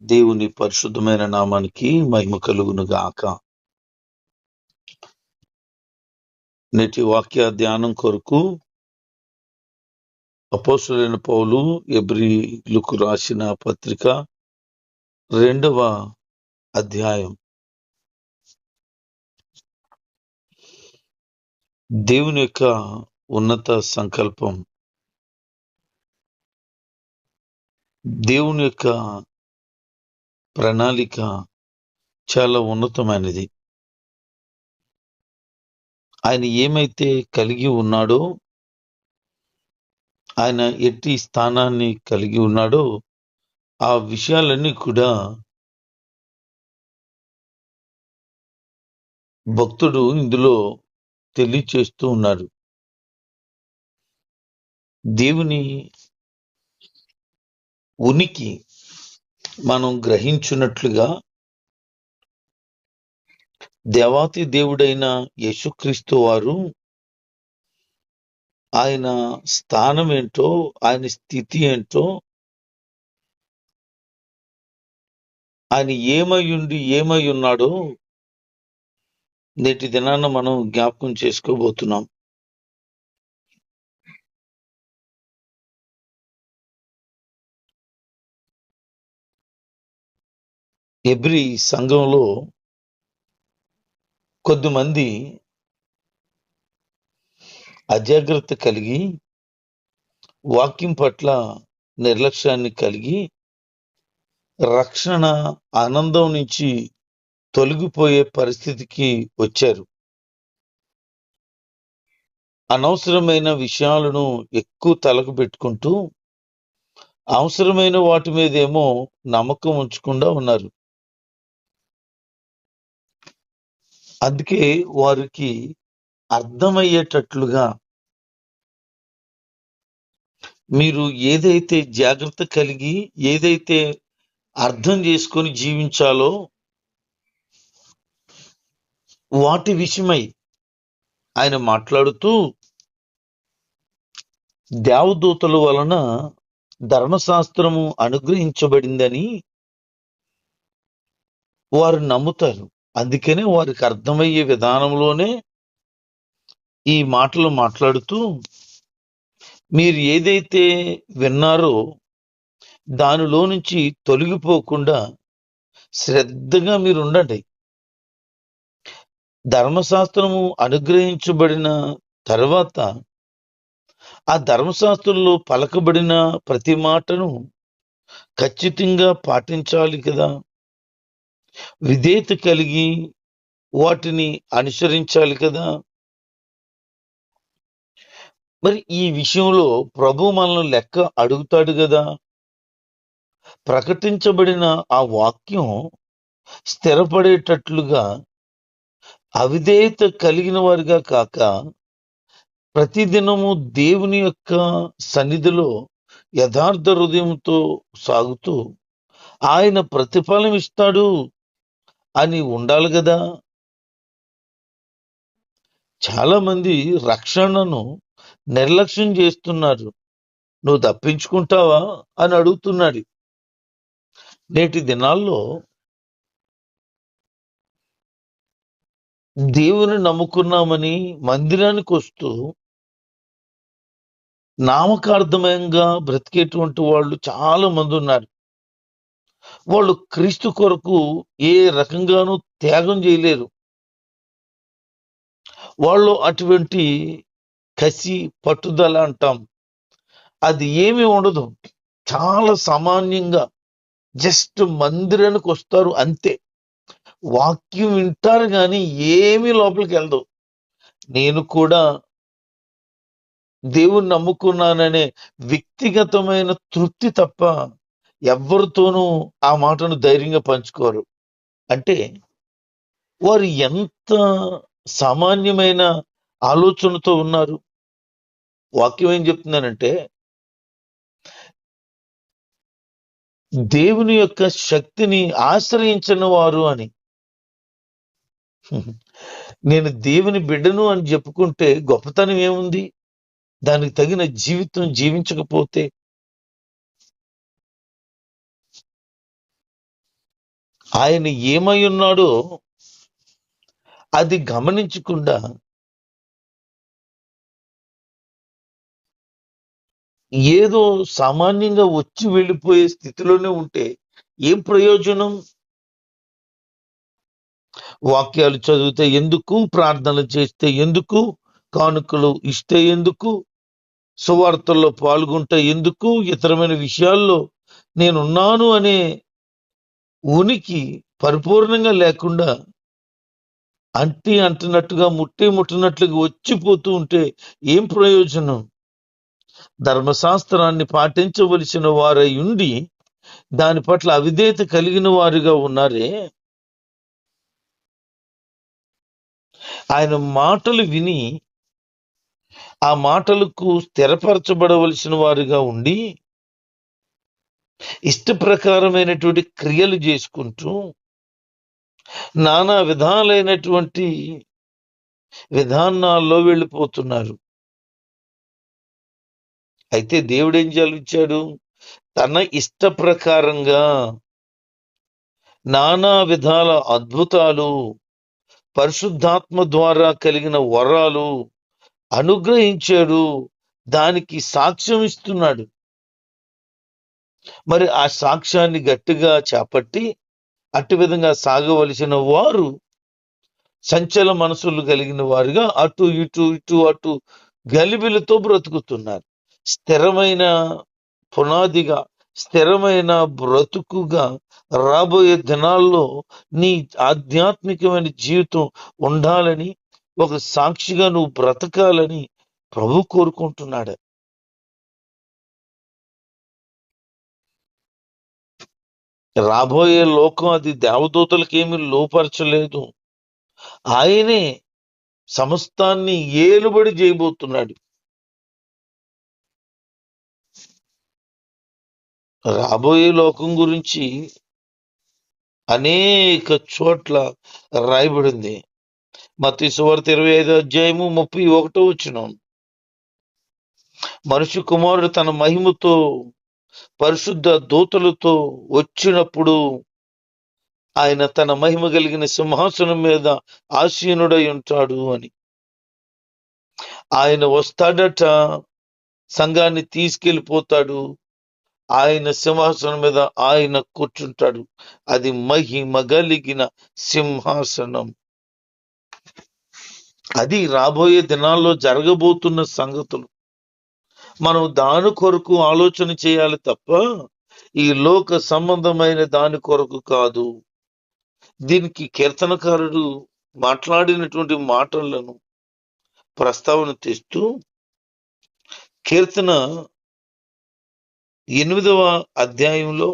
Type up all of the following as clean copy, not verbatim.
దేవుని పరిశుద్ధమైన నామానికి మహిమ కలుగును గాక. నేటి వాక్య ధ్యానం కొరకు అపోస్తలుడైన పౌలు ఎబ్రీయులకు రాసిన పత్రిక 2వ అధ్యాయం. దేవుని యొక్క ఉన్నత సంకల్పం, దేవుని యొక్క ప్రణాళిక చాలా ఉన్నతమైనది. ఆయన ఏమైతే కలిగి ఉన్నాడో, ఆయన ఎట్టి స్థానాన్ని కలిగి ఉన్నాడో ఆ విషయాలన్నీ కూడా భక్తుడు ఇందులో తెలియచేస్తూ ఉన్నాడు. దేవుని ఉనికి మనం గ్రహించున్నట్లుగా దేవాతి దేవుడైన యేసుక్రీస్తు వారు ఆయన స్థానం ఏంటో, ఆయన స్థితి ఏంటో, ఆయన ఏమై ఉన్నాడో నేటి దినాన మనం జ్ఞాపకం చేసుకోబోతున్నాం. ఎబ్రీ సంఘంలో కొద్దిమంది అజాగ్రత్త కలిగి, వాక్యం పట్ల నిర్లక్ష్యాన్ని కలిగి, రక్షణ ఆనందం నుంచి తొలగిపోయే పరిస్థితికి వచ్చారు. అనవసరమైన విషయాలను ఎక్కువ తలకు పెట్టుకుంటూ అవసరమైన వాటి మీదేమో నమ్మకం ఉంచకుండా ఉన్నారు. అందుకే వారికి అర్థమయ్యేటట్లుగా మీరు ఏదైతే జాగ్రత్త కలిగి, ఏదైతే అర్థం చేసుకొని జీవించాలో వాటి విషయమై ఆయన మాట్లాడుతూ, దేవదూతల వలన ధర్మశాస్త్రము అనుగ్రహించబడిందని వారు నమ్ముతారు. అందుకనే వారికి అర్థమయ్యే విధానంలోనే ఈ మాటలు మాట్లాడుతూ, మీరు ఏదైతే విన్నారో దానిలో నుంచి తొలగిపోకుండా శ్రద్ధగా మీరు ఉండండి. ధర్మశాస్త్రము అనుగ్రహించబడిన తర్వాత ఆ ధర్మశాస్త్రంలో పలకబడిన ప్రతి మాటను ఖచ్చితంగా పాటించాలి కదా. విధేయత కలిగి వాటిని అనుసరించాలి కదా. మరి ఈ విషయంలో ప్రభు మనల్ని లెక్క అడుగుతాడు కదా. ప్రకటించబడిన ఆ వాక్యం స్థిరపడేటట్లుగా అవిధేయత కలిగిన వారిగా కాక, ప్రతిదినము దేవుని యొక్క సన్నిధిలో యథార్థ హృదయంతో సాగుతూ ఆయన ప్రతిఫలం ఇస్తాడు అని ఉండాలి కదా. చాలా మంది రక్షణను నిర్లక్ష్యం చేస్తున్నారు. నువ్వు తప్పించుకుంటావా అని అడుగుతున్నాడు. నేటి దినాల్లో దేవుని నమ్ముకున్నామని మందిరానికి వస్తూ నామకార్థమయంగా బ్రతికేటువంటి వాళ్ళు చాలా మంది ఉన్నారు. వాళ్ళు క్రీస్తు కొరకు ఏ రకంగానూ త్యాగం చేయలేరు. వాళ్ళు అటువంటి కసి, పట్టుదల అంటాం, అది ఏమీ ఉండదు. చాలా సామాన్యంగా జస్ట్ మందిరానికి వస్తారు అంతే. వాక్యం వింటారు కానీ ఏమీ లోపలికి వెళ్ళదు. నేను కూడా దేవుణ్ణి నమ్ముకున్నాననే వ్యక్తిగతమైన తృప్తి తప్ప ఎవరితోనూ ఆ మాటను ధైర్యంగా పంచుకోరు. అంటే వారు ఎంత సామాన్యమైన ఆలోచనతో ఉన్నారు. వాక్యం ఏం చెప్తున్నానంటే, దేవుని యొక్క శక్తిని ఆశ్రయించిన వారు అని. నేను దేవుని బిడ్డను అని చెప్పుకుంటే గొప్పతనం ఏముంది? దానికి తగిన జీవితం జీవించకపోతే ఆయన ఏమై ఉన్నాడో అది గమనించకుండా ఏదో సామాన్యంగా వచ్చి వెళ్ళిపోయే స్థితిలోనే ఉంటే ఏం ప్రయోజనం? వాక్యాలు చదివితే ఎందుకు, ప్రార్థనలు చేస్తే ఎందుకు, కానుకలు ఇస్తే ఎందుకు, సువార్తల్లో పాల్గొంటే ఎందుకు, ఇతరమైన విషయాల్లో నేనున్నాను అనే ఉనికి పరిపూర్ణంగా లేకుండా అంటున్నట్టుగా ముట్టినట్లుగా వచ్చిపోతూ ఉంటే ఏం ప్రయోజనం? ధర్మశాస్త్రాన్ని పాటించవలసిన వారై ఉండి దాని పట్ల అవిధేయత కలిగిన వారుగా ఉన్నారే, ఆయన మాటలు విని ఆ మాటలకు స్థిరపరచబడవలసిన వారుగా ఉండి ఇష్ట ప్రకారమైనటువంటి క్రియలు చేసుకుంటూ నానా విధాలైనటువంటి విధానాల్లో వెళ్ళిపోతున్నారు. అయితే దేవుడు ఏం చదివించాడు? తన ఇష్ట ప్రకారంగా నానా విధాల అద్భుతాలు, పరిశుద్ధాత్మ ద్వారా కలిగిన వరాలు అనుగ్రహించాడు. దానికి సాక్ష్యం ఇస్తున్నాడు. మరి ఆ సాక్ష్యాన్ని గట్టిగా చేపట్టి అట్టి విధంగా సాగవలసిన వారు సంచల మనసులు కలిగిన వారుగా అటు ఇటు ఇటు అటు గలిబిలతో బ్రతుకుతున్నారు. స్థిరమైన పునాదిగా, స్థిరమైన బ్రతుకుగా రాబోయే దినాల్లో నీ ఆధ్యాత్మికమైన జీవితం ఉండాలని, ఒక సాక్షిగా నువ్వు బ్రతకాలని ప్రభు కోరుకుంటున్నాడు. రాబోయే లోకం అది దేవదూతలకేమీ లోపరచలేదు. ఆయనే సమస్తాన్ని ఏలుబడి చేయబోతున్నాడు. రాబోయే లోకం గురించి అనేక చోట్ల రాయబడింది. మత్తయి సువార్త 25:31 మనుష్య కుమారుడు తన మహిమతో పరిశుద్ధ దూతలతో వచ్చినప్పుడు ఆయన తన మహిమ కలిగిన సింహాసనం మీద ఆసీనుడై ఉంటాడు అని. ఆయన వస్తాడట, సంఘాన్ని తీసుకెళ్ళిపోతాడు, ఆయన సింహాసనం మీద ఆయన కూర్చుంటాడు. అది మహిమ కలిగిన సింహాసనం. అది రాబోయే దినాల్లో జరగబోతున్న సంగతులు. మనం దాని కొరకు ఆలోచన చేయాలి తప్ప ఈ లోక సంబంధమైన దాని కొరకు కాదు. దీనికి కీర్తనకారుడు మాట్లాడినటువంటి మాటలను ప్రస్తావన తెస్తూ కీర్తన 8వ అధ్యాయంలో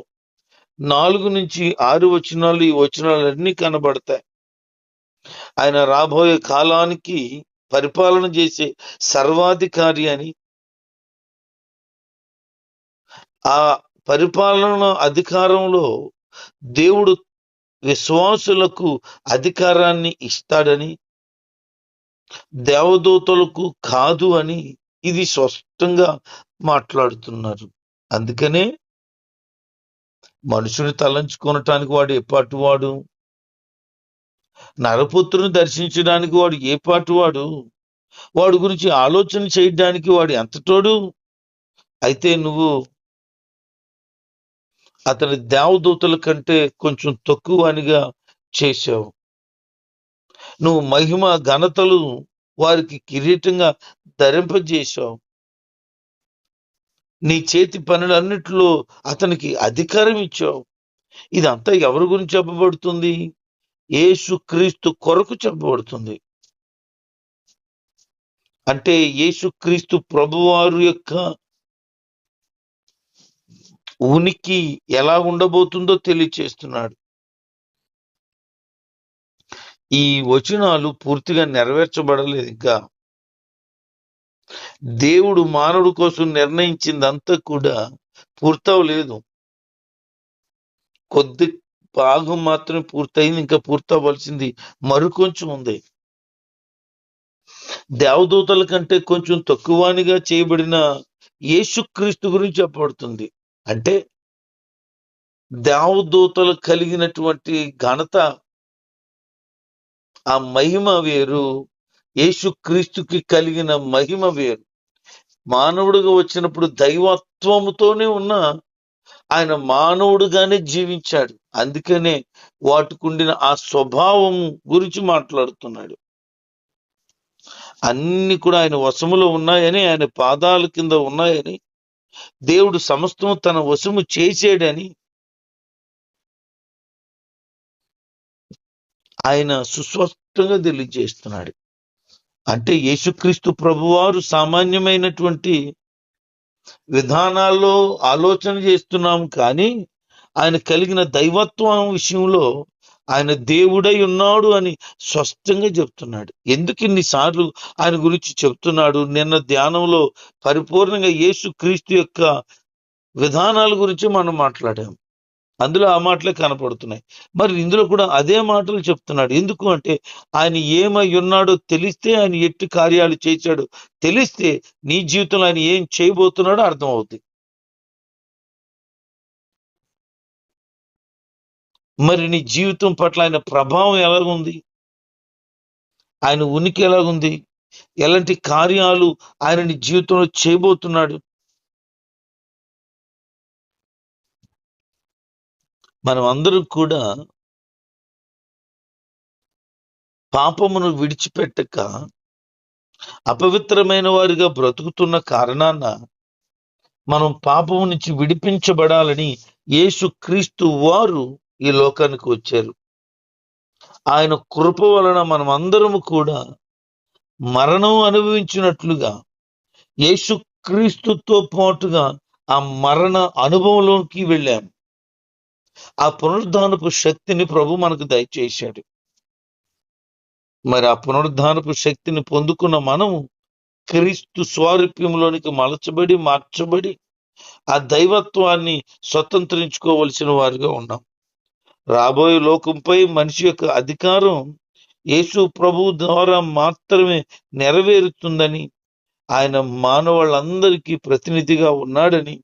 4-6 వచనాలు, ఈ వచనాలన్నీ కనబడతాయి. ఆయన రాబోయే కాలానికి పరిపాలన చేసే సర్వాధికారి అని, ఆ పరిపాలన అధికారంలో దేవుడు విశ్వాసులకు అధికారాన్ని ఇస్తాడని, దేవదూతలకు కాదు అని ఇది స్పష్టంగా మాట్లాడుతున్నారు. అందుకనే మనుషుని తలంచుకొనటానికి వాడు ఎపాటివాడు, నరపుత్రుని దర్శించడానికి వాడు ఏ పాటివాడు, వాడి గురించి ఆలోచన చేయడానికి వాడు ఎంతటోడు. అయితే నువ్వు అతని దేవదూతల కంటే కొంచెం తక్కువ అనిగా చేశావు. నువ్వు మహిమ ఘనతలు వారికి కిరీటంగా ధరింపజేశావు. నీ చేతి పనులన్నిటిలో అతనికి అధికారం ఇచ్చావు. ఇదంతా ఎవరి గురించి చెప్పబడుతుంది? యేసుక్రీస్తు కొరకు చెప్పబడుతుంది. అంటే యేసుక్రీస్తు ప్రభువారు యొక్క ఉనికి ఎలా ఉండబోతుందో తెలియచేస్తున్నాడు. ఈ వచనాలు పూర్తిగా నెరవేర్చబడలేదు ఇంకా. దేవుడు మానవుడి కోసం నిర్ణయించిందంతా కూడా పూర్తవలేదు. కొద్ది భాగం మాత్రమే పూర్తయింది, ఇంకా పూర్తవలసింది మరికొంచెం ఉంది. దేవదూతల కంటే కొంచెం తక్కువనిగా చేయబడిన యేసుక్రీస్తు గురించి చెప్పబడుతుంది. అంటే దేవదూతలు కలిగినటువంటి ఘనత, ఆ మహిమ వేరు. యేసుక్రీస్తుకి కలిగిన మహిమ వేరు. మానవుడిగా వచ్చినప్పుడు దైవత్వముతోనే ఉన్న ఆయన మానవుడుగానే జీవించాడు. అందుకనే వాటికుండిన ఆ స్వభావం గురించి మాట్లాడుతున్నాడు. అన్ని కూడా ఆయన వశములో ఉన్నాయని, ఆయన పాదాల కింద ఉన్నాయని, దేవుడు సమస్తం తన వశము చేసాడని ఆయన సుస్పష్టంగా తెలియజేస్తున్నాడు. అంటే యేసుక్రీస్తు ప్రభువారు సామాన్యమైనటువంటి విధానాల్లో ఆలోచన చేస్తున్నాం, కానీ ఆయన కలిగిన దైవత్వం విషయంలో ఆయన దేవుడై ఉన్నాడు అని స్పష్టంగా చెప్తున్నాడు. ఎందుకు ఇన్నిసార్లు ఆయన గురించి చెప్తున్నాడు? నిన్న ధ్యానంలో పరిపూర్ణంగా యేసుక్రీస్తు యొక్క విధానాల గురించి మనం మాట్లాడాం. అందులో ఆ మాటలే కనపడుతున్నాయి. మరి ఇందులో కూడా అదే మాటలు చెప్తున్నాడు. ఎందుకు అంటే ఆయన ఏమై ఉన్నాడో తెలిస్తే, ఆయన ఎట్టి కార్యాలు చేశాడో తెలిస్తే నీ జీవితంలో ఆయన ఏం చేయబోతున్నాడో అర్థమవుతుంది. మరి నీ జీవితం పట్ల ఆయన ప్రభావం ఎలాగుంది, ఆయన ఉనికి ఎలాగుంది, ఎలాంటి కార్యాలు ఆయన నీ జీవితంలో చేయబోతున్నాడు. మనం అందరం కూడా పాపమును విడిచిపెట్టక అపవిత్రమైన వారిగా బ్రతుకుతున్న కారణాన మనం పాపము నుంచి విడిపించబడాలని యేసుక్రీస్తు వారు ఈ లోకానికి వచ్చారు. ఆయన కృప వలన మనం అందరము కూడా మరణం అనుభవించినట్లుగా యేసుక్రీస్తుతో పాటుగా ఆ మరణ అనుభవంలోకి వెళ్ళాం. ఆ పునరుద్ధానపు శక్తిని ప్రభు మనకు దయచేశాడు. మరి ఆ పునరుద్ధానపు శక్తిని పొందుకున్న మనము క్రీస్తు స్వారూప్యంలోనికి మార్చబడి ఆ దైవత్వాన్ని స్వతంత్రించుకోవలసిన వారిగా ఉన్నాం. రాబోయే లోకంపై మనిషి యొక్క అధికారం యేసు ప్రభు ద్వారా మాత్రమే నెరవేరుతుందని, ఆయన మానవులందరికీ ప్రతినిధిగా ఉన్నాడని,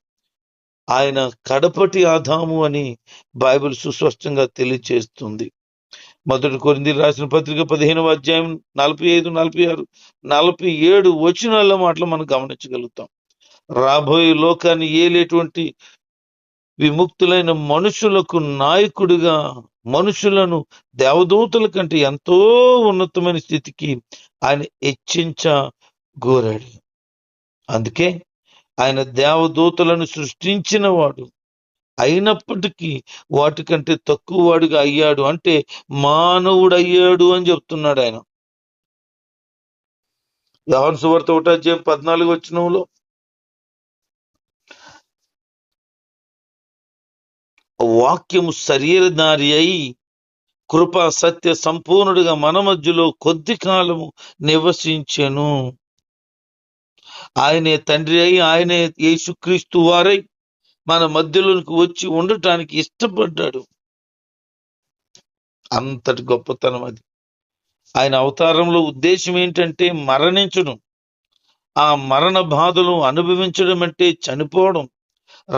ఆయన కడపటి ఆదాము అని బైబిల్ సుస్పష్టంగా తెలియజేస్తుంది. 1 కొరింథీయులకు రాసిన పత్రిక 15వ అధ్యాయం 45, 46, 47 వచనాల మాటలు మనం గమనించగలుగుతాం. రాబోయే లోకాన్ని ఏలేటువంటి విముక్తులైన మనుషులకు నాయకుడిగా, మనుషులను దేవదూతల కంటే ఎంతో ఉన్నతమైన స్థితికి ఆయన హెచ్చించగోరాడు. అందుకే ఆయన దేవదూతలను సృష్టించిన వాడు అయినప్పటికీ వాటికంటే తక్కువ వాడిగా అయ్యాడు. అంటే మానవుడయ్యాడు అని చెప్తున్నాడు ఆయన. యోహాను సువార్త 1వ అధ్యాయం 14వ వచనంలో వాక్యము శరీరధారి అయి కృప సత్య సంపూర్ణుడిగా మన మధ్యలో కొద్ది కాలము నివసించెను. ఆయనే తండ్రి అయి, ఆయనే యేసుక్రీస్తు వారై మన మధ్యలోనికి వచ్చి ఉండటానికి ఇష్టపడ్డాడు. అంతటి గొప్పతనం అది. ఆయన అవతారంలో ఉద్దేశం ఏంటంటే మరణించడం, ఆ మరణ బాధలు అనుభవించడం అంటే చనిపోవడం,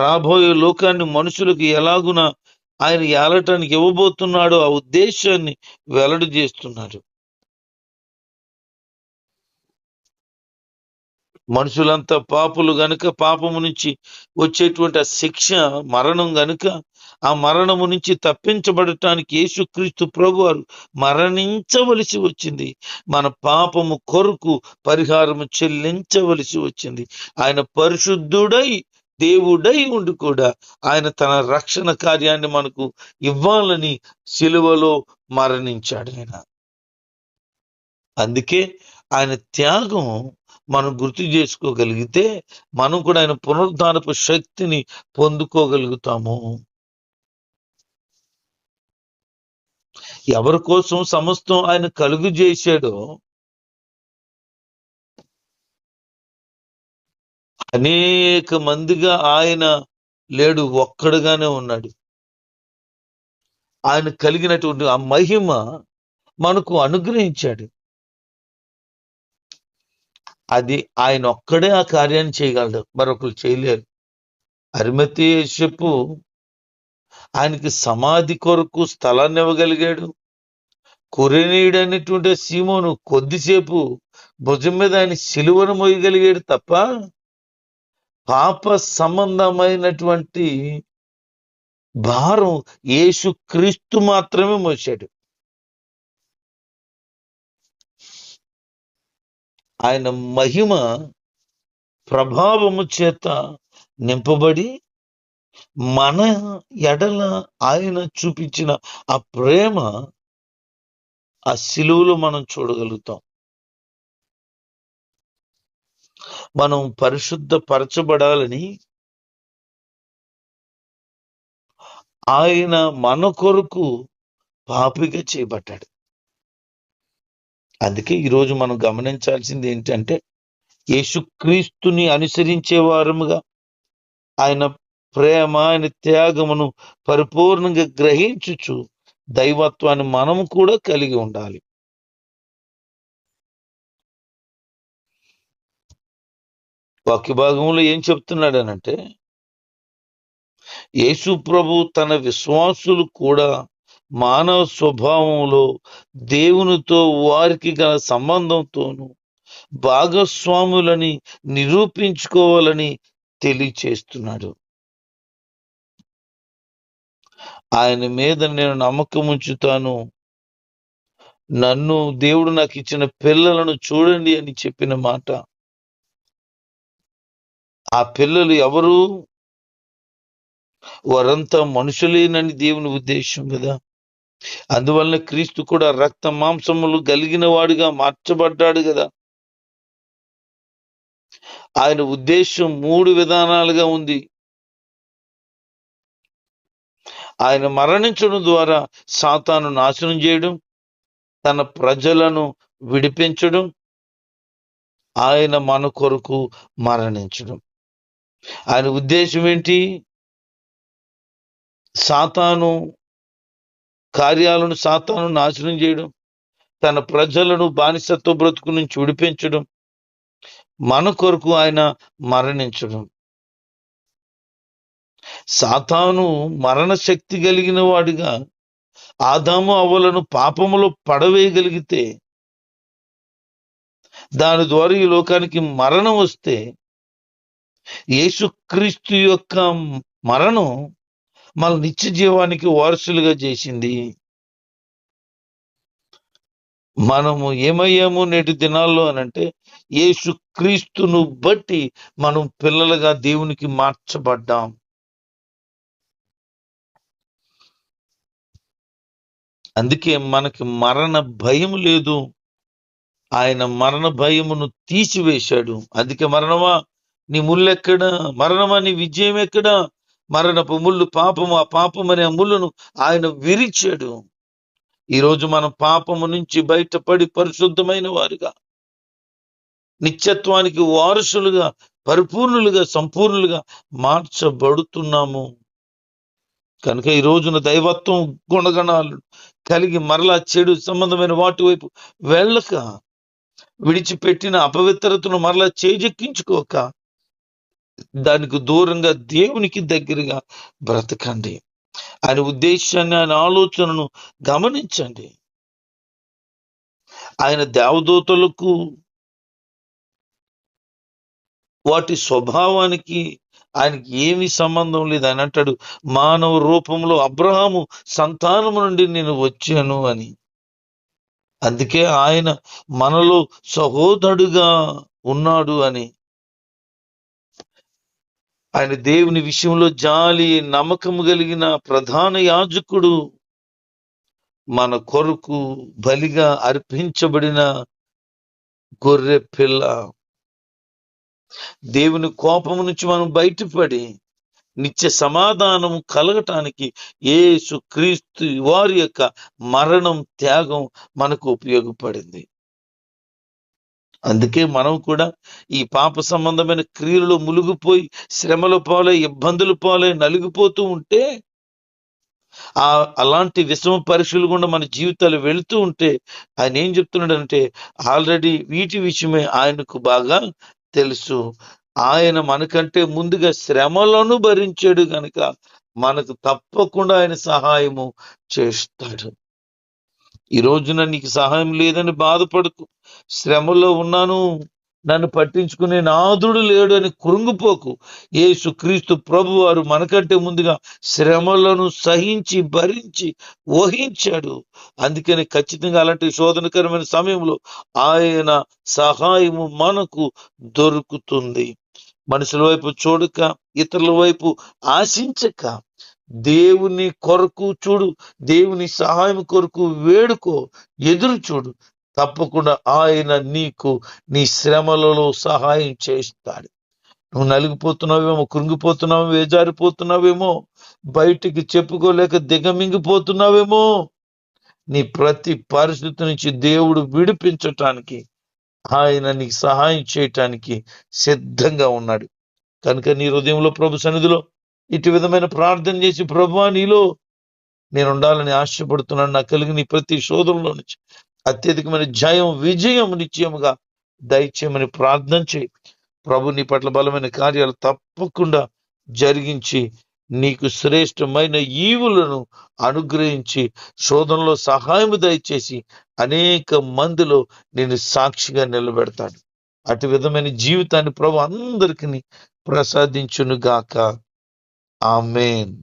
రాబోయే లోకాన్ని మనుషులకు ఎలాగున ఆయన ఏలటానికి ఇవ్వబోతున్నాడో ఆ ఉద్దేశాన్ని వెల్లడి చేస్తున్నాడు. మనుషులంతా పాపులు గనుక పాపము నుంచి వచ్చేటువంటి ఆ శిక్ష మరణం గనుక, ఆ మరణము నుంచి తప్పించబడటానికి యేసుక్రీస్తు ప్రభువారు మరణించవలసి వచ్చింది. మన పాపము కొరకు పరిహారము చెల్లించవలసి వచ్చింది. ఆయన పరిశుద్ధుడై దేవుడై ఉండి కూడా ఆయన తన రక్షణ కార్యాన్ని మనకు ఇవ్వాలని సిలువలో మరణించాడు ఆయన. అందుకే ఆయన త్యాగం మనం గుర్తు చేసుకోగలిగితే మనం కూడా ఆయన పునరుద్ధానపు శక్తిని పొందుకోగలుగుతాము. ఎవరి కోసం సమస్తం ఆయన కలుగు చేశాడో అనేక మందిగా ఆయన లేడు, ఒక్కడుగానే ఉన్నాడు. ఆయన కలిగినటువంటి ఆ మహిమ మనకు అనుగ్రహించాడు. అది ఆయన ఒక్కడే ఆ కార్యాన్ని చేయగలడు, మరొకరు చేయలేరు. అరిమతయి యోసేపు ఆయనకి సమాధి కొరకు స్థలాన్ని ఇవ్వగలిగాడు. కొరేనీయుడు అనేటువంటి సీమోను కొద్దిసేపు భుజం మీద ఆయన సిలువను మోయగలిగాడు తప్ప పాప సంబంధమైనటువంటి భారం యేసుక్రీస్తు మాత్రమే మోసాడు. ఆయన మహిమ ప్రభావము చేత నింపబడి మన ఎడల ఆయన చూపించిన ఆ ప్రేమ ఆ సిలువలో మనం చూడగలుగుతాం. మనం పరిశుద్ధపరచబడాలని ఆయన మన కొరకు పాపిగా చేయబడ్డాడు. అందుకే ఈరోజు మనం గమనించాల్సింది ఏంటంటే యేసుక్రీస్తుని అనుసరించే వారముగా ఆయన ప్రేమ, ఆయన త్యాగమును పరిపూర్ణంగా గ్రహించుచు దైవత్వాన్ని మనము కూడా కలిగి ఉండాలి. వాక్య భాగంలో ఏం చెప్తున్నాడనంటే యేసు ప్రభు తన విశ్వాసులు కూడా మానవ స్వభావంలో దేవునితో వారికి గల సంబంధంతోనూ భాగస్వాములని నిరూపించుకోవాలని తెలియచేస్తున్నాడు. ఆయన మీద నేను నమ్మకం ఉంచుతాను, నన్ను దేవుడు నాకు ఇచ్చిన పిల్లలను చూడండి అని చెప్పిన మాట. ఆ పిల్లలు ఎవరు? వారంతా మనుషులేనని దేవుని ఉద్దేశం కదా. అందువలన క్రీస్తు కూడా రక్త మాంసములు కలిగిన వాడిగా మార్చబడ్డాడు కదా. ఆయన ఉద్దేశం 3 విధానాలుగా ఉంది. ఆయన మరణించడం ద్వారా సాతాను నాశనం చేయడం, తన ప్రజలను విడిపించడం, ఆయన మన కొరకు మరణించడం. ఆయన ఉద్దేశం ఏంటి? సాతాను కార్యాలను సాతాను నాశనం చేయడం, తన ప్రజలను బానిసత్వ బ్రతుకు నుంచి విడిపించడం, మన కొరకు ఆయన మరణించడం. సాతాను మరణ శక్తి కలిగిన వాడిగా ఆదాము అవ్వలను పాపములో పడవేయగలిగితే, దాని ద్వారా ఈ లోకానికి మరణం వస్తే, యేసుక్రీస్తు యొక్క మరణం మన నిత్య జీవానికి వారసులుగా చేసింది. మనము ఏమయ్యాము నేటి దినాల్లో అనంటే యేసుక్రీస్తును బట్టి మనం పిల్లలుగా దేవునికి మార్చబడ్డాం. అందుకే మనకి మరణ భయం లేదు. ఆయన మరణ భయమును తీసివేశాడు. అందుకే మరణమా నీ ముళ్ళెక్కడా, మరణమా నీ విజయం ఎక్కడా? మరణపు ముళ్ళు పాపము, ఆ పాపమనే ముళ్ళను ఆయన విరిచాడు. ఈరోజు మనం పాపము నుంచి బయటపడి పరిశుద్ధమైన వారుగా, నిత్యత్వానికి వారసులుగా, పరిపూర్ణులుగా, సంపూర్ణులుగా మార్చబడుతున్నాము. కనుక ఈ రోజున దైవత్వం గుణగణాలు కలిగి మరలా చెడు సంబంధమైన వాటి వైపు వెళ్ళక, విడిచిపెట్టిన అపవిత్రతను మరలా చేజెక్కించుకోక, దానికి దూరంగా దేవునికి దగ్గరగా బ్రతకండి. ఆయన ఉద్దేశాన్ని, ఆయన ఆలోచనను గమనించండి. ఆయన దేవదూతలకు వాటి స్వభావానికి ఆయనకి ఏమీ సంబంధం లేదు. ఆయన అంటాడు, మానవ రూపంలో అబ్రహాము సంతానము నుండి నేను వచ్చాను అని. అందుకే ఆయన మనలో సహోదరుడుగా ఉన్నాడు అని. ఆయన దేవుని విషయంలో జాలి, నమ్మకము కలిగిన ప్రధాన యాజకుడు. మన కొరకు బలిగా అర్పించబడిన గొర్రె పిల్ల. దేవుని కోపము నుంచి మనం బయటపడి నిత్య సమాధానం కలగటానికి యేసు క్రీస్తు వారి యొక్క మరణం, త్యాగం మనకు ఉపయోగపడింది. అందుకే మనం కూడా ఈ పాప సంబంధమైన క్రియలలో మునిగిపోయి శ్రమల పాలై, ఇబ్బందుల పాలై నలిగిపోతూ ఉంటే, అలాంటి విషమ పరీక్షలు గుండా మన జీవితాలు వెళుతూ ఉంటే ఆయన ఏం చెప్తున్నాడంటే, ఆల్రెడీ వీటి విషయమే ఆయనకు బాగా తెలుసు. ఆయన మనకంటే ముందుగా శ్రమలను భరించాడు గనుక మనకు తప్పకుండా ఆయన సహాయము చేస్తాడు. ఈ రోజున నీకు సహాయం లేదని బాధపడకు. శ్రమలో ఉన్నాను, నన్ను పట్టించుకునే నాథుడు లేడు అని కృంగిపోకు. యేసుక్రీస్తు ప్రభువారు మనకంటే ముందుగా శ్రమలను సహించి భరించి వహించాడు. అందుకని ఖచ్చితంగా అలాంటి శోధనకరమైన సమయంలో ఆయన సహాయము మనకు దొరుకుతుంది. మనుషుల వైపు చూడక, ఇతరుల వైపు ఆశించక, దేవుని కొరకు చూడు, దేవుని సహాయం కొరకు వేడుకో, ఎదురు చూడు. తప్పకుండా ఆయన నీకు నీ శ్రమలలో సహాయం చేస్తాడు. నువ్వు నలిగిపోతున్నావేమో, కృంగిపోతున్నావేమో, వేజారిపోతున్నావేమో, బయటికి చెప్పుకోలేక దిగమింగిపోతున్నావేమో, నీ ప్రతి పరిస్థితి నుంచి దేవుడు విడిపించటానికి, ఆయన నీకు సహాయం చేయటానికి సిద్ధంగా ఉన్నాడు. కనుక నీ హృదయంలో ప్రభు సన్నిధిలో ఇటు విధమైన ప్రార్థన చేసి, ప్రభువా నీలో నేను ఉండాలని ఆశపడుతున్నాను, నాకు కలిగిన నీ ప్రతి శోధనలో నుంచి అత్యధికమైన జయం, విజయం నిశ్చయముగా దయచేయమని ప్రార్థన చేయి. ప్రభు నీ పట్ల బలమైన కార్యాలు తప్పకుండా జరిగించి నీకు శ్రేష్టమైన ఈవులను అనుగ్రహించి శోధనలో సహాయం దయచేసి అనేక మందిలో నేను సాక్షిగా నిలబెడతాడు. అటు విధమైన జీవితాన్ని ప్రభు అందరికీ ప్రసాదించునుగాక. ఆమేన్.